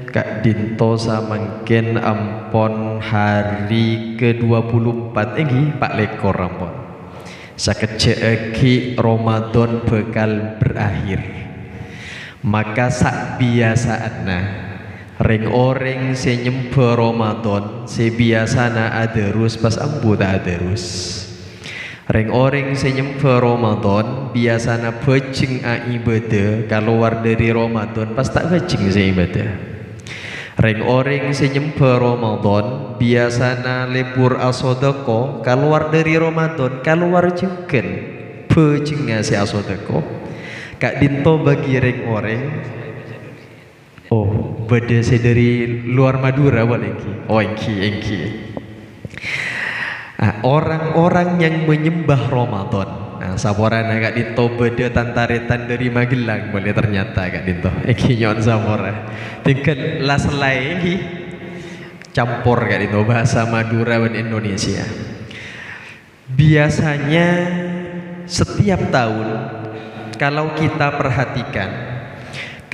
Kak Dinto samangkin ampon hari ke-24 ini Pak Lekor ampon. Sakejeki Ramadan bakal berakhir. Maka sak biasaana ring oreng senyembe Ramadan sebiasana aderus pas ambu tak aderus. Ring oreng senyembe Ramadan biasana bejeng ibadah keluar dari Ramadan pas tak bejeng ibadah. Ring oreng senyembe Ramadan biasana libur asodako keluar dari Ramadan keluar juga bejeng ngasih asodako. Kak Dinto bagi ring oreng oh beda saya dari luar Madura walengki oh engki orang-orang yang menyembah Ramadan. Saporana Kak Dinto beda tantaretan dari Magelang boleh ternyata Kak Dinto nyon sapora tingkat las lagi campur Kak Dinto bahasa Madura dan Indonesia. Biasanya setiap tahun kalau kita perhatikan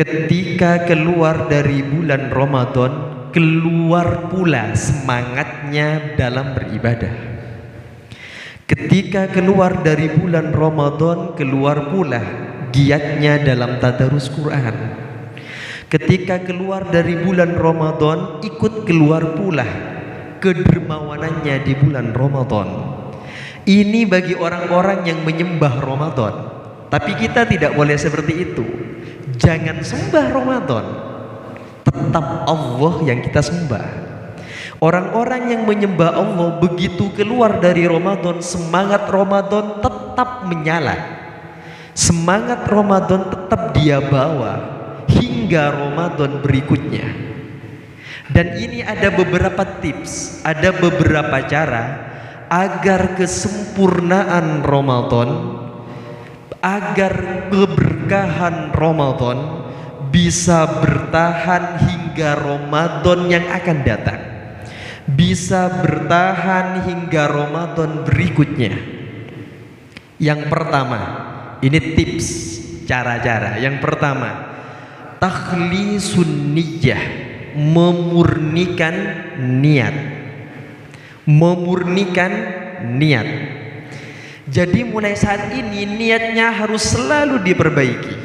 ketika keluar dari bulan Ramadan keluar pula semangatnya dalam beribadah. Ketika keluar dari bulan Ramadan keluar pula giatnya dalam tadarus Quran. Ketika keluar dari bulan Ramadan ikut keluar pula kedermawanannya di bulan Ramadan. Ini bagi orang-orang yang menyembah Ramadan. Tapi kita tidak boleh seperti itu. Jangan sembah Ramadan. Tetap Allah yang kita sembah. Orang-orang yang menyembah Allah begitu keluar dari Ramadan semangat Ramadan tetap menyala. Semangat Ramadan tetap dia bawa hingga Ramadan berikutnya. Dan ini ada beberapa tips, ada beberapa cara agar kesempurnaan Ramadan, agar keberkahan Ramadan bisa bertahan hingga Ramadan yang akan datang. Bisa bertahan hingga Ramadan berikutnya. Yang pertama, ini tips cara-cara. Yang pertama, takhlisun niyah, memurnikan niat. Memurnikan niat. Jadi mulai saat ini niatnya harus selalu diperbaiki.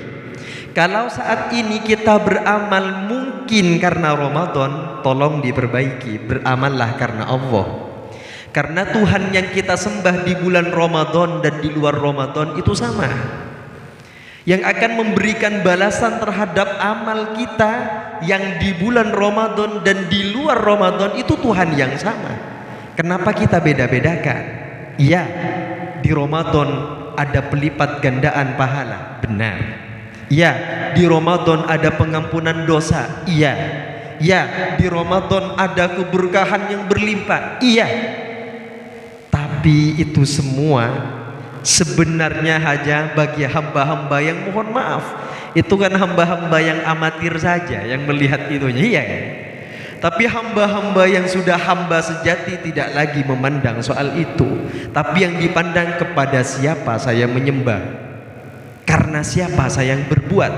Kalau saat ini kita beramal mungkin karena Ramadan, tolong diperbaiki, beramallah karena Allah. Karena Tuhan yang kita sembah di bulan Ramadan dan di luar Ramadan itu sama. Yang akan memberikan balasan terhadap amal kita yang di bulan Ramadan dan di luar Ramadan itu Tuhan yang sama. Kenapa kita beda-bedakan? Iya, di Ramadan ada pelipat gandaan pahala, benar. Ya, di Ramadan ada pengampunan dosa. Iya. Ya, di Ramadan ada keberkahan yang berlimpah. Iya. Tapi itu semua sebenarnya hanya bagi hamba-hamba yang mohon maaf. Itu kan hamba-hamba yang amatir saja yang melihat itunya. Iya kan? Tapi hamba-hamba yang sudah hamba sejati tidak lagi memandang soal itu. Tapi yang dipandang kepada siapa saya menyembah. Karena siapa saya yang berbuat.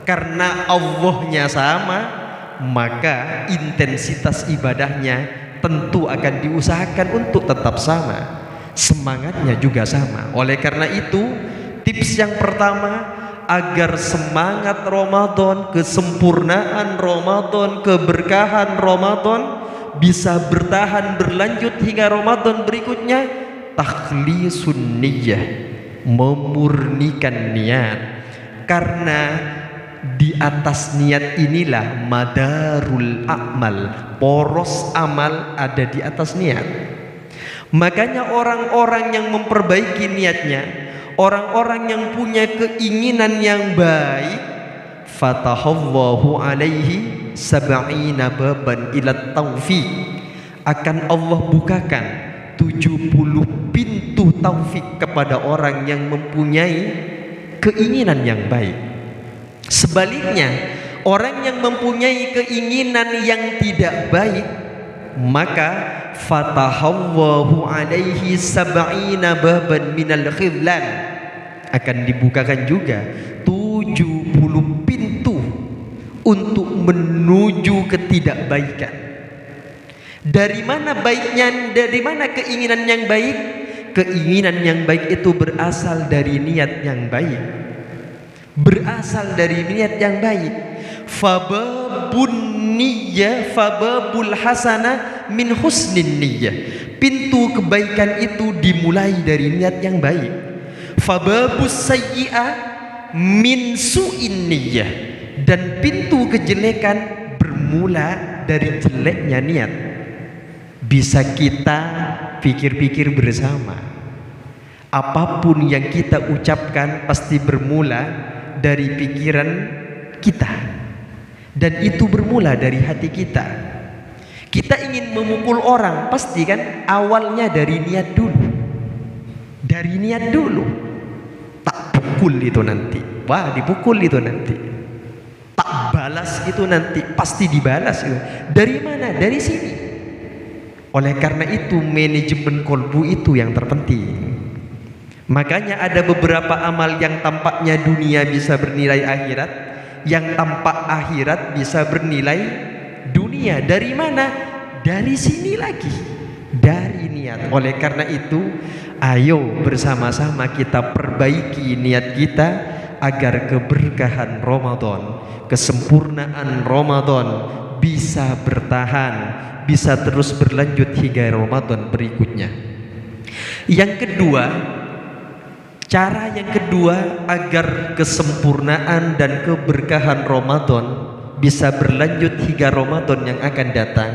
Karena Allahnya sama, maka intensitas ibadahnya tentu akan diusahakan untuk tetap sama. Semangatnya juga sama. Oleh karena itu, tips yang pertama agar semangat Ramadan, kesempurnaan Ramadan, keberkahan Ramadan bisa bertahan berlanjut hingga Ramadan berikutnya, takhlisun niyah, memurnikan niat. Karena di atas niat inilah madarul amal, poros amal ada di atas niat. Makanya orang-orang yang memperbaiki niatnya, orang-orang yang punya keinginan yang baik, fatahallahu alaihi sab'ina baban ila taufiq, akan Allah bukakan 70 pintu taufik kepada orang yang mempunyai keinginan yang baik. Sebaliknya, orang yang mempunyai keinginan yang tidak baik, maka fatahallahu alaihi sab'ina baban minal khidlan, akan dibukakan juga 70 pintu untuk menuju ketidakbaikan. Dari mana baiknya? Dari mana keinginan yang baik? Keinginan yang baik itu berasal dari niat yang baik. Berasal dari niat yang baik. Fababun niyyah, fababul hasanah min husnin niyyah. Pintu kebaikan itu dimulai dari niat yang baik. Fababus sayyi'ah min su'in niyyah. Dan pintu kejelekan bermula dari jeleknya niat. Bisa kita pikir-pikir bersama, apapun yang kita ucapkan pasti bermula dari pikiran kita, dan itu bermula dari hati kita. Kita ingin memukul orang, pasti kan awalnya dari niat dulu. Dari niat dulu. Tak pukul itu nanti, wah dipukul itu nanti. Tak balas itu nanti, pasti dibalas itu. Dari mana? Dari sini. Oleh karena itu manajemen kolbu itu yang terpenting. Makanya ada beberapa amal yang tampaknya dunia bisa bernilai akhirat, yang tampak akhirat bisa bernilai dunia. Dari mana? Dari sini lagi, dari niat. Oleh karena itu ayo bersama-sama kita perbaiki niat kita agar keberkahan Ramadan, kesempurnaan Ramadan bisa bertahan, bisa terus berlanjut hingga Ramadan berikutnya. Yang kedua, cara yang kedua agar kesempurnaan dan keberkahan Ramadan bisa berlanjut hingga Ramadan yang akan datang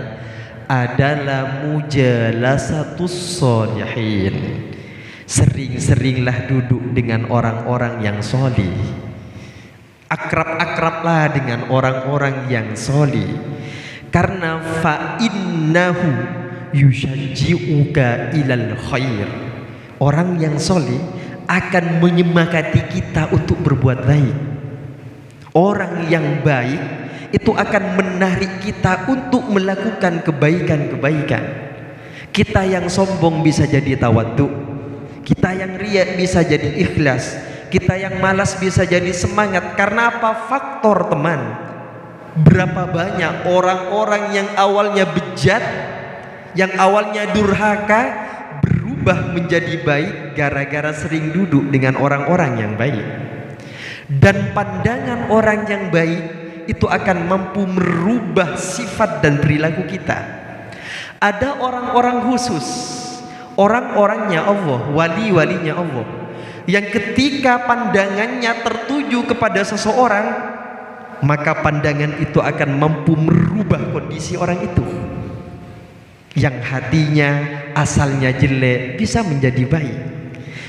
adalah mujalasatus sholihin. Sering-seringlah duduk dengan orang-orang yang solih. Akrab-akrablah dengan orang-orang yang solih. Karena fa'innahu yushajji'uka ilal khair. Orang yang solih akan menyemangati kita untuk berbuat baik. Orang yang baik itu akan menarik kita untuk melakukan kebaikan-kebaikan. Kita yang sombong bisa jadi tawaddu, kita yang riya bisa jadi ikhlas, kita yang malas bisa jadi semangat. Karena apa? Faktor teman. Berapa banyak orang-orang yang awalnya bejat, yang awalnya durhaka, berubah menjadi baik gara-gara sering duduk dengan orang-orang yang baik. Dan pandangan orang yang baik itu akan mampu merubah sifat dan perilaku kita. Ada orang-orang khusus, orang-orangnya Allah, wali-walinya Allah, yang ketika pandangannya tertuju kepada seseorang, maka pandangan itu akan mampu merubah kondisi orang itu. Yang hatinya asalnya jelek bisa menjadi baik.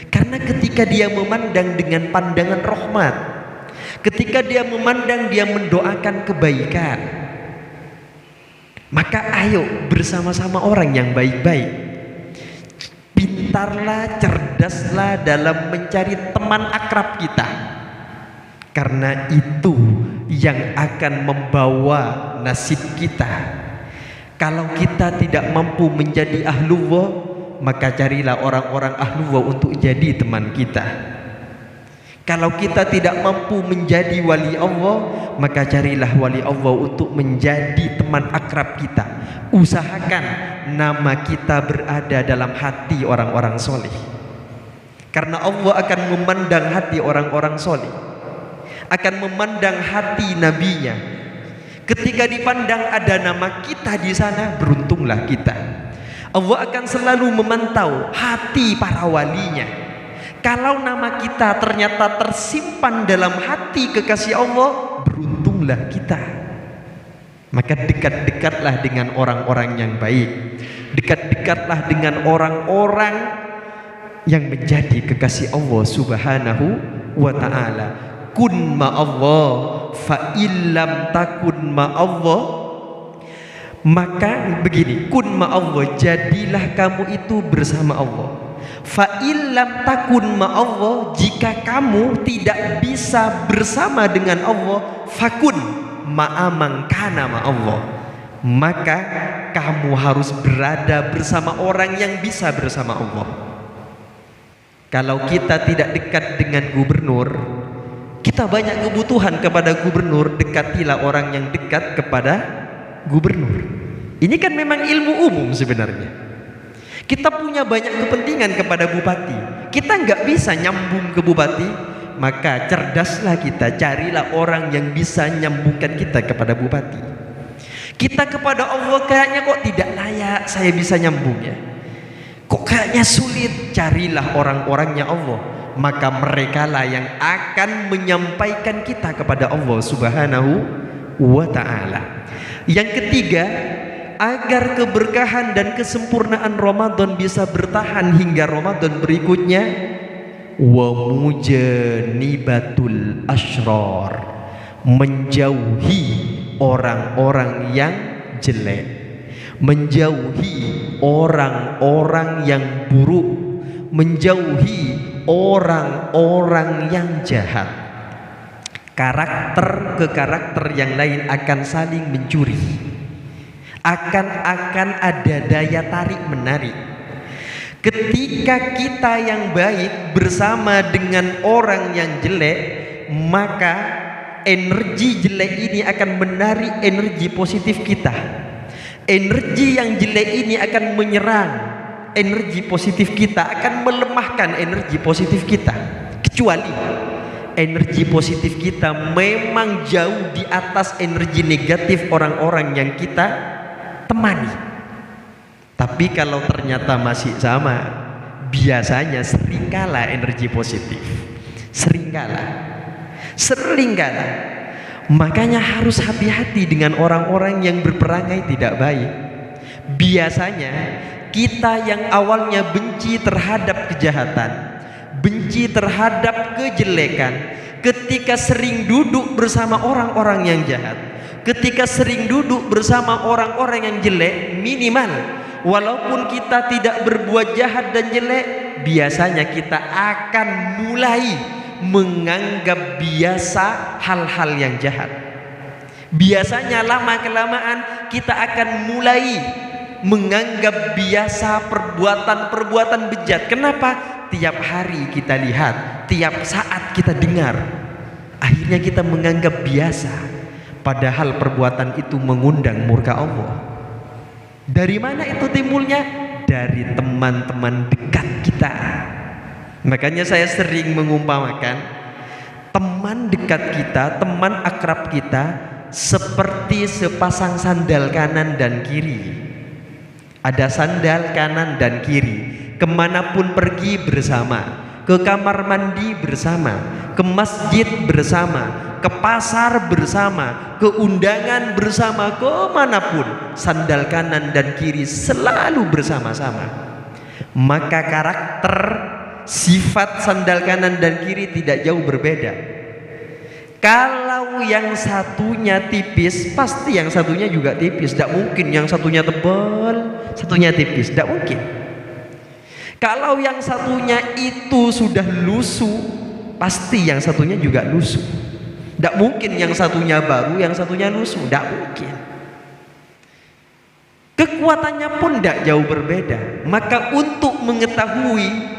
Karena ketika dia memandang dengan pandangan rahmat, ketika dia memandang, dia mendoakan kebaikan, maka ayo bersama-sama orang yang baik-baik. Pintarlah, cerdaslah dalam mencari teman akrab kita. Karena itu yang akan membawa nasib kita. Kalau kita tidak mampu menjadi ahlullah, maka carilah orang-orang ahlullah untuk jadi teman kita. Kalau kita tidak mampu menjadi wali Allah, maka carilah wali Allah untuk menjadi teman akrab kita. Usahakan nama kita berada dalam hati orang-orang soleh. Karena Allah akan memandang hati orang-orang soleh, akan memandang hati nabinya. Ketika dipandang ada nama kita di sana, beruntunglah kita. Allah akan selalu memantau hati para walinya. Kalau nama kita ternyata tersimpan dalam hati kekasih Allah, beruntunglah kita. Maka dekat-dekatlah dengan orang-orang yang baik. Dekat-dekatlah dengan orang-orang yang menjadi kekasih Allah Subhanahu wa ta'ala. Kun ma'allah fa illam takun ma'allah. Maka begini, kun ma'allah, jadilah kamu itu bersama Allah. Fa illam takun ma'allah, jika kamu tidak bisa bersama dengan Allah, fakun ma'amang kana ma'allah, maka kamu harus berada bersama orang yang bisa bersama Allah. Kalau kita tidak dekat dengan gubernur, Kita banyak kebutuhan kepada gubernur, dekatilah orang yang dekat kepada gubernur. Ini kan memang ilmu umum sebenarnya. Kita punya banyak kepentingan kepada bupati, kita nggak bisa nyambung ke bupati, maka cerdaslah kita, carilah orang yang bisa nyambungkan kita kepada bupati. Kita kepada Allah kayaknya kok tidak layak saya bisa nyambung ya, kok kayaknya sulit, carilah orang-orangnya Allah, maka merekalah yang akan menyampaikan kita kepada Allah Subhanahu wa ta'ala. Yang ketiga, agar keberkahan dan kesempurnaan Ramadan bisa bertahan hingga Ramadan berikutnya, wa mujanibatul asyrar, menjauhi orang-orang yang jelek, menjauhi orang-orang yang buruk, menjauhi orang-orang yang jahat. Karakter ke karakter yang lain akan saling mencuri, akan ada daya tarik menarik. Ketika kita yang baik bersama dengan orang yang jelek, maka energi jelek ini akan menarik energi positif kita. Energi yang jelek ini akan menyerang energi positif kita, akan melemahkan energi positif kita. Kecuali energi positif kita memang jauh di atas energi negatif orang-orang yang kita temani. Tapi kalau ternyata masih sama, biasanya sering kalah energi positif, sering kalah. Makanya harus hati-hati dengan orang-orang yang berperangai tidak baik. Biasanya kita yang awalnya benci terhadap kejahatan, benci terhadap kejelekan, ketika sering duduk bersama orang-orang yang jahat, ketika sering duduk bersama orang-orang yang jelek, minimal walaupun kita tidak berbuat jahat dan jelek, biasanya kita akan mulai menganggap biasa hal-hal yang jahat. Biasanya lama-kelamaan kita akan mulai menganggap biasa perbuatan-perbuatan bejat. Kenapa? Tiap hari kita lihat, tiap saat kita dengar, akhirnya kita menganggap biasa, padahal perbuatan itu mengundang murka Allah. Dari mana itu timbulnya? Dari teman-teman dekat kita. Makanya saya sering mengumpamakan teman dekat kita, teman akrab kita seperti sepasang sandal kanan dan kiri. Ada sandal kanan dan kiri, kemanapun pergi bersama, ke kamar mandi bersama, ke masjid bersama, ke pasar bersama, ke undangan bersama, kemanapun sandal kanan dan kiri selalu bersama-sama. Maka karakter sifat sandal kanan dan kiri tidak jauh berbeda. Kalau yang satunya tipis, pasti yang satunya juga tipis. Tidak mungkin yang satunya tebal, satunya tipis. Tidak mungkin. Kalau yang satunya itu sudah lusuh, pasti yang satunya juga lusuh. Tidak mungkin yang satunya baru, yang satunya lusuh. Tidak mungkin. Kekuatannya pun tidak jauh berbeda. Maka untuk mengetahui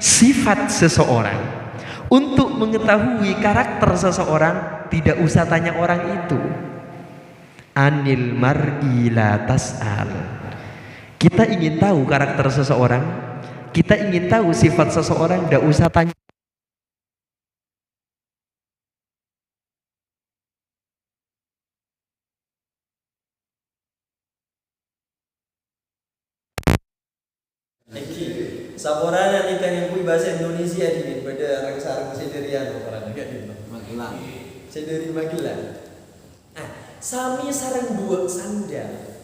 sifat seseorang, untuk mengetahui karakter seseorang, tidak usah tanya orang itu. Anil mar'i la tas'al. Kita ingin tahu karakter seseorang, kita ingin tahu sifat seseorang, tidak usah tanya. Saborana ni kan yang kui bahasa Indonesia di pada orang sarang sederian orang enggak di Magelang. Sederi Magelang. Sami sarang dua sandal.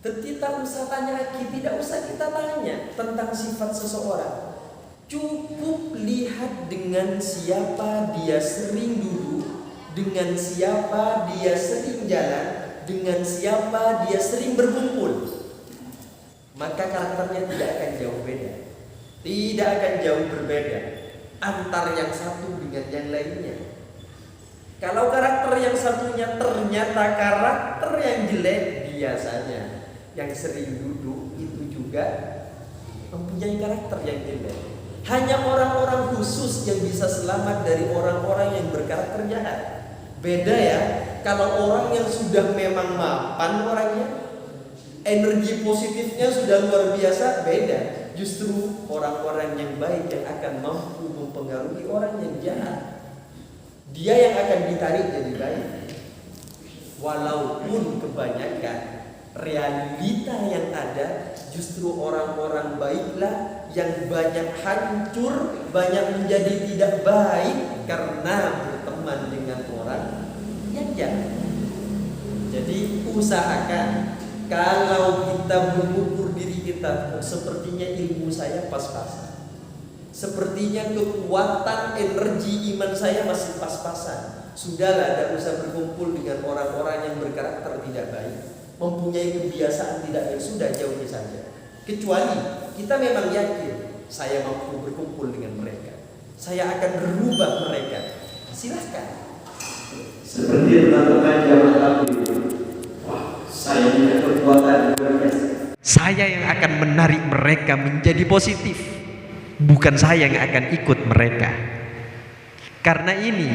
Tidak usah tanya lagi, tidak usah kita tanya tentang sifat seseorang. Cukup lihat dengan siapa dia sering duduk, dengan siapa dia sering jalan, dengan siapa dia sering berkumpul. Maka karakternya tidak akan jauh beda, tidak akan jauh berbeda antar yang satu dengan yang lainnya. Kalau karakter yang satunya ternyata karakter yang jelek, biasanya yang sering duduk itu juga mempunyai karakter yang jelek. Hanya orang-orang khusus yang bisa selamat dari orang-orang yang berkarakter jahat. Beda ya, kalau orang yang sudah memang mapan orangnya, energi positifnya sudah luar biasa, beda. Justru orang-orang yang baik yang akan mampu mempengaruhi orang yang jahat. Dia yang akan ditarik jadi baik. Walaupun kebanyakan realita yang ada justru orang-orang baiklah yang banyak hancur, banyak menjadi tidak baik karena berteman dengan orang yang jahat. Jadi usahakan kalau kita mengukur diri kita, sepertinya ilmu saya pas-pasan, sepertinya kekuatan energi iman saya masih pas-pasan. Sudahlah, tidak usah berkumpul dengan orang-orang yang berkarakter tidak baik, mempunyai kebiasaan tidak baik, sudah jauhi saja. Kecuali kita memang yakin saya mampu berkumpul dengan mereka, saya akan berubah mereka, silahkan. Seperti teman-teman jamaah tabligh, wah, saya punya kekuatan luar biasa. Saya yang akan menarik mereka menjadi positif, bukan saya yang akan ikut mereka. Karena ini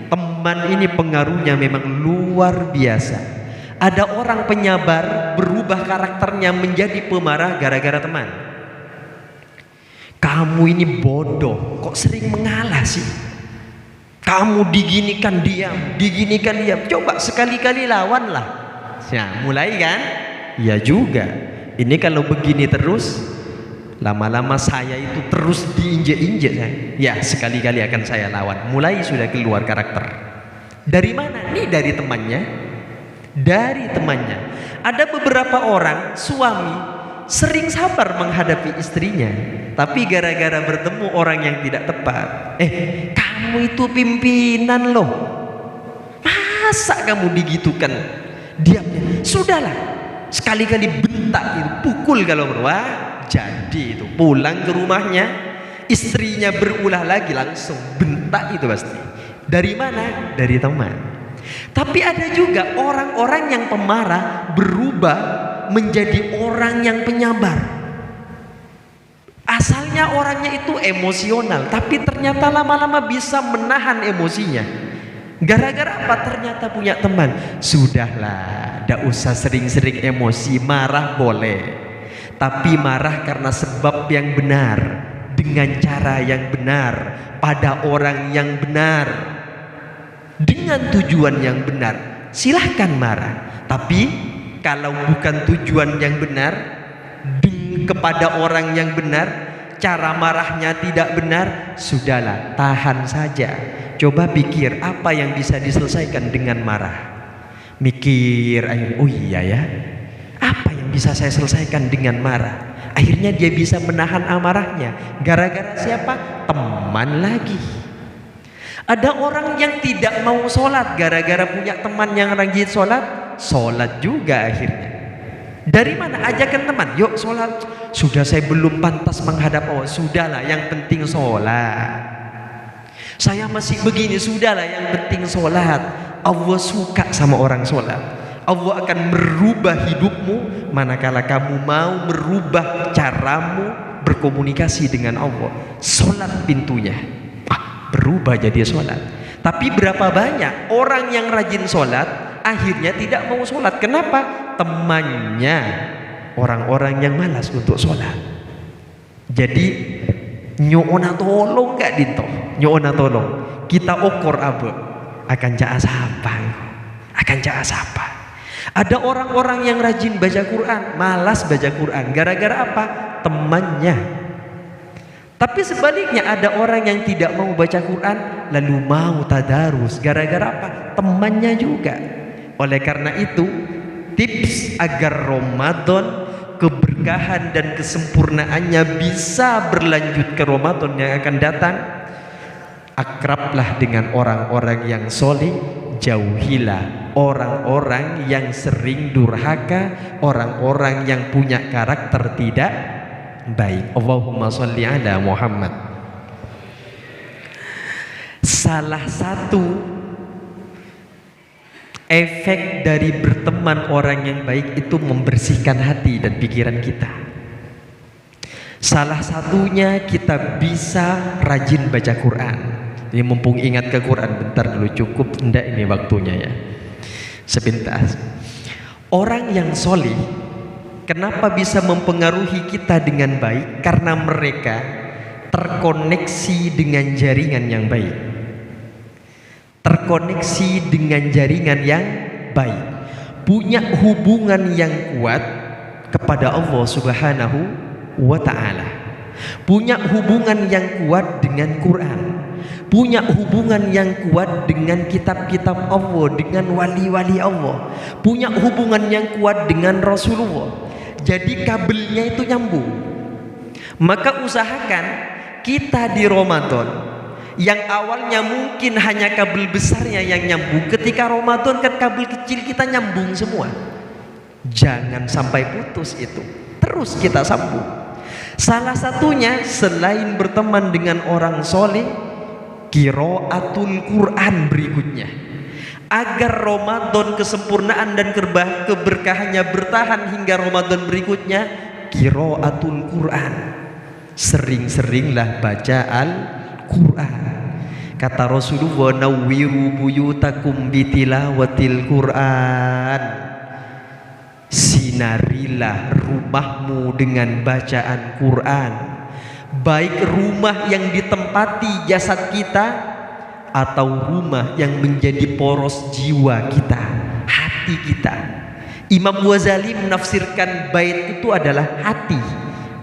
teman ini pengaruhnya memang luar biasa. Ada orang penyabar berubah karakternya menjadi pemarah gara-gara teman. Kamu ini bodoh, kok sering mengalah sih? Kamu diginikan diam, diginikan diam. Coba sekali-kali lawanlah. Nah, mulai kan? Ya juga. Ini kalau begini terus, lama-lama saya itu terus diinjek-injek. Ya, sekali-kali akan saya lawan. Mulai sudah keluar karakter. Dari mana? Ini dari temannya. Dari temannya. Ada beberapa orang suami sering sabar menghadapi istrinya, tapi gara-gara bertemu orang yang tidak tepat, kamu itu pimpinan loh, masa kamu digitukan? Diamnya, sudahlah, sekali-kali bentak itu, pukul kalau berwah. Jadi itu pulang ke rumahnya, istrinya berulah lagi, langsung bentak itu pasti. Dari mana? Dari teman. Tapi ada juga orang-orang yang pemarah berubah menjadi orang yang penyabar. Asalnya orangnya itu emosional, tapi ternyata lama-lama bisa menahan emosinya. Gara-gara apa? Ternyata punya teman. Sudahlah, tidak usah sering-sering emosi, marah boleh, tapi marah karena sebab yang benar, dengan cara yang benar, pada orang yang benar, dengan tujuan yang benar. Silahkan marah, tapi kalau bukan tujuan yang benar, kepada orang yang benar, cara marahnya tidak benar, sudahlah, tahan saja. Coba pikir apa yang bisa diselesaikan dengan marah. Mikir akhirnya, oh iya ya, apa yang bisa saya selesaikan dengan marah? Akhirnya dia bisa menahan amarahnya. Gara-gara siapa? Teman lagi. Ada orang yang tidak mau sholat, gara-gara punya teman yang rajin sholat, sholat juga akhirnya. Dari mana? Ajakan teman, yuk sholat. Sudah, saya belum pantas menghadap Allah. Sudahlah, yang penting sholat. Saya masih begini, sudahlah, yang penting sholat. Allah suka sama orang sholat. Allah akan merubah hidupmu manakala kamu mau merubah caramu berkomunikasi dengan Allah. Sholat pintunya, berubah jadi sholat. Tapi berapa banyak orang yang rajin sholat akhirnya tidak mau sholat? Kenapa? Temannya orang-orang yang malas untuk sholat. Jadi nyuona tolong gak dinto, nyuona tolong kita ukur abu akan jaa sapa, akan jaa sapa. Ada orang-orang yang rajin baca Quran, malas baca Quran, gara-gara apa? Temannya. Tapi sebaliknya ada orang yang tidak mau baca Quran lalu mau tadarus, gara-gara apa? Temannya juga. Oleh karena itu, tips agar Ramadan keberkahan dan kesempurnaannya bisa berlanjut ke Ramadan yang akan datang, akrablah dengan orang-orang yang soleh, jauhilah orang-orang yang sering durhaka, orang-orang yang punya karakter tidak baik. Allahumma sholli ala Muhammad. Salah satu efek dari berteman orang yang baik itu membersihkan hati dan pikiran kita. Salah satunya kita bisa rajin baca Quran. Ini mumpung ingat ke Quran, bentar dulu, cukup enggak ini waktunya ya? Sebentar. Orang yang solih, kenapa bisa mempengaruhi kita dengan baik? Karena mereka terkoneksi dengan jaringan yang baik. Terkoneksi dengan jaringan yang baik. Punya hubungan yang kuat kepada Allah Subhanahu wa ta'ala. Punya hubungan yang kuat dengan Quran. Punya hubungan yang kuat dengan kitab-kitab Allah, dengan wali-wali Allah. Punya hubungan yang kuat dengan Rasulullah. Jadi kabelnya itu nyambung. Maka usahakan kita di Ramadan, yang awalnya mungkin hanya kabel besarnya yang nyambung, ketika Ramadan kan kabel kecil kita nyambung semua. Jangan sampai putus itu, terus kita sambung. Salah satunya selain berteman dengan orang soleh, qiraatul Quran berikutnya. Agar Ramadan kesempurnaan dan keberkahannya bertahan hingga Ramadan berikutnya, qiraatul Quran. Sering-seringlah baca Al-Quran. Kata Rasulullah, nawwiru buyutakum bitilawatil Quran. Sinarilah rumahmu dengan bacaan Quran. Baik rumah yang ditempati jasad kita, atau rumah yang menjadi poros jiwa kita, hati kita. Imam Ghazali menafsirkan bait itu adalah hati,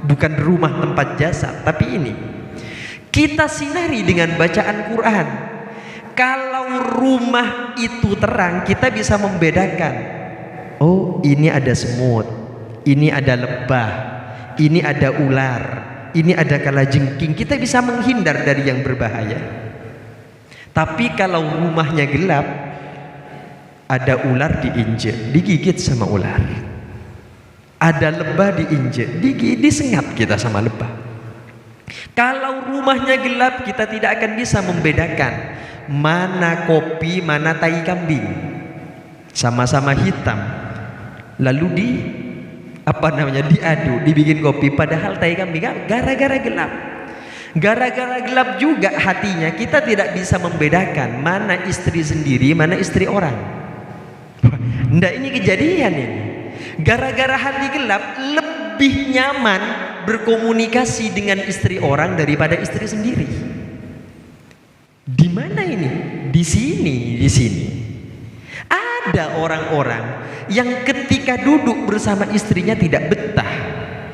bukan rumah tempat jasad. Tapi ini kita sinari dengan bacaan Quran. Kalau rumah itu terang, kita bisa membedakan. Oh, ini ada semut, ini ada lebah, ini ada ular, ini ada kalajengking. Kita bisa menghindar dari yang berbahaya. Tapi kalau rumahnya gelap, ada ular diinjek, digigit sama ular. Ada lebah diinjek, disengat kita sama lebah. Kalau rumahnya gelap, kita tidak akan bisa membedakan mana kopi, mana tai kambing. Sama-sama hitam. Lalu diadu, dibikin kopi, padahal tai kambing, gara-gara gelap. Gara-gara gelap juga hatinya, kita tidak bisa membedakan mana istri sendiri, mana istri orang. Nggak, ini kejadian ini. Gara-gara hati gelap, lebih nyaman berkomunikasi dengan istri orang daripada istri sendiri. Di mana ini? Di sini. Ada orang-orang yang ketika duduk bersama istrinya tidak betah,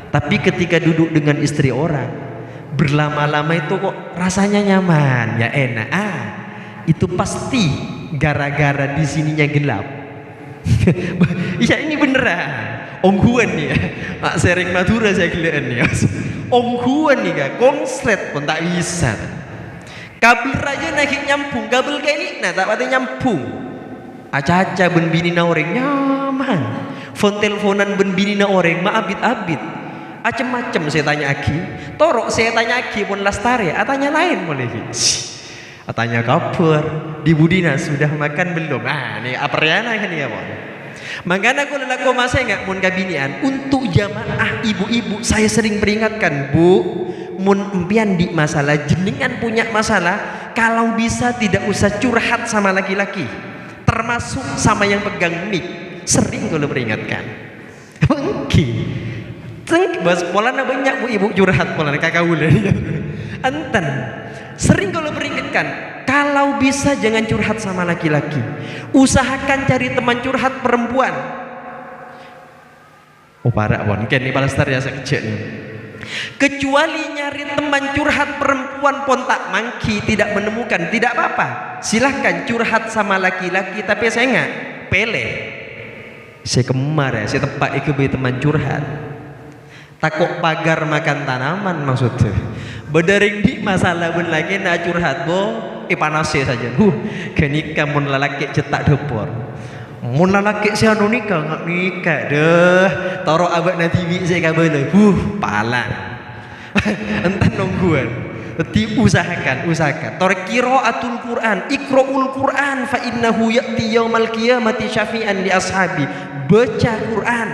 tapi ketika duduk dengan istri orang berlama-lama itu kok rasanya nyaman, ya enak. Itu pasti gara-gara di sininya gelap. Ya ini beneran. Ongguan nih ya, Pak Sering Madura saya giliran nih. Ongguan nih kak, konslet pun tak bisa. Kabel raja naik nyambung, kabel kayak ini, nah tak pada nyambung. Aca-aca ben bini na orang nyaman. Phone teleponan ben bini na orang maabit-abit. Macem-macem saya tanya Aki. Torok saya tanya Aki pun lastari. Atanya lain boleh. Atanya kabar. Di Budina sudah makan belum? Nih aperiana kan ya bon. Makanya aku lelako masa nggak mun kabinian. Untuk jamaah ibu-ibu saya sering peringatkan, Bu, mun empian di masalah jenengan punya masalah, kalau bisa tidak usah curhat sama laki-laki. Termasuk sama yang pegang mic, sering kalau peringatkan. Mungkin, bahas polana banyak bu ibu curhat polana kakak ulen. Enten, sering kalau peringatkan, kalau bisa jangan curhat sama laki-laki. Usahakan cari teman curhat perempuan. Oh parah bon, kan ini palastar ya saya kecil nih. Kecuali nyari teman curhat perempuan pun tak mangki, tidak menemukan, tidak apa-apa. Silahkan curhat sama laki-laki, tapi saya nggak pele. Saya kemar ya, saya tepak ikut teman curhat. Takut pagar makan tanaman maksudnya. Berdering di masalah pun lagi nak curhat bo, panasnya saja. Kenikah mun lalaki cetak depor. Mun lalaki saya nikah nggak nikah deh. Taruh abad nanti saya kabel. Palang. Entar nungguan. Tapi usahakan. Taruh qiraatul Quran, iqra'ul Quran fa innahu ya'ti yaumal qiyamati syafi'an li ashabi. Baca Quran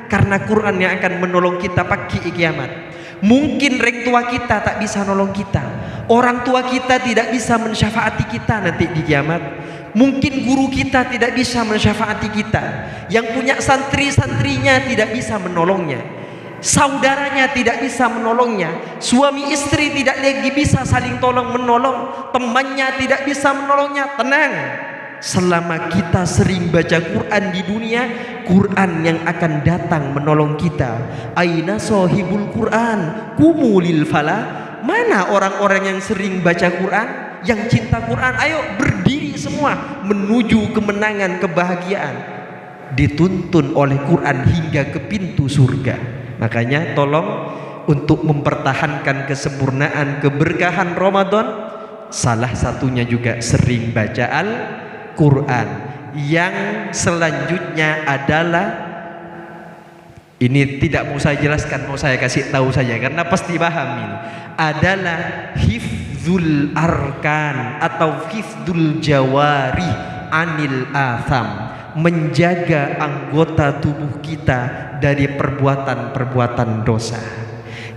karena Quran yang akan menolong kita pagi kiamat. Mungkin orang tua kita tak bisa nolong kita, orang tua kita tidak bisa mensyafaati kita nanti di kiamat. Mungkin guru kita tidak bisa mensyafaati kita, yang punya santri-santrinya tidak bisa menolongnya, saudaranya tidak bisa menolongnya, suami istri tidak lagi bisa saling tolong menolong, temannya tidak bisa menolongnya. Tenang, selama kita sering baca Quran di dunia, Quran yang akan datang menolong kita. Aina sohibul Quran kumulil fala. Mana orang-orang yang sering baca Quran, yang cinta Quran? Ayo berdiri semua menuju kemenangan, kebahagiaan. Dituntun oleh Quran hingga ke pintu surga. Makanya tolong untuk mempertahankan kesempurnaan keberkahan Ramadan, salah satunya juga sering baca Al-Quran. Yang selanjutnya adalah, ini tidak mau saya jelaskan, mau saya kasih tahu saja karena pasti paham ini, adalah hifdzul arkan atau hifdzul jawari anil atham, menjaga anggota tubuh kita dari perbuatan-perbuatan dosa.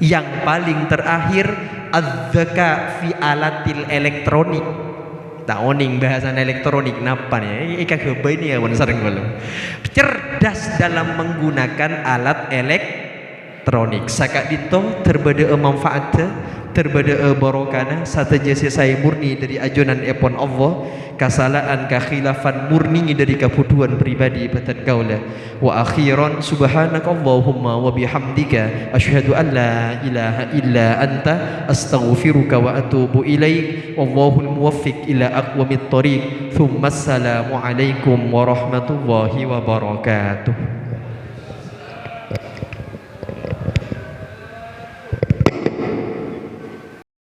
Yang paling terakhir, adzaka fi alatil elektronik. Taoning bahasan elektronik napa nih? Ika kebay ini ya sering belum. Cerdas dalam menggunakan alat elektronik. Saka dito terbeda manfaatnya, terbeda barokana. Satu jasa saya murni dari ajunan epon Allah. Kesalahan kekhilafan murni dari kebutuhan pribadi batan kaula. Wa akhiran subhanakallahumma wa bihamdika asyhadu an la ilaha illa anta astaghfiruka wa atubu ilaik. Wallahul muwaffiq ila aqwamit thoriq. Tsumma assalamu alaikum warahmatullahi wabarakatuh.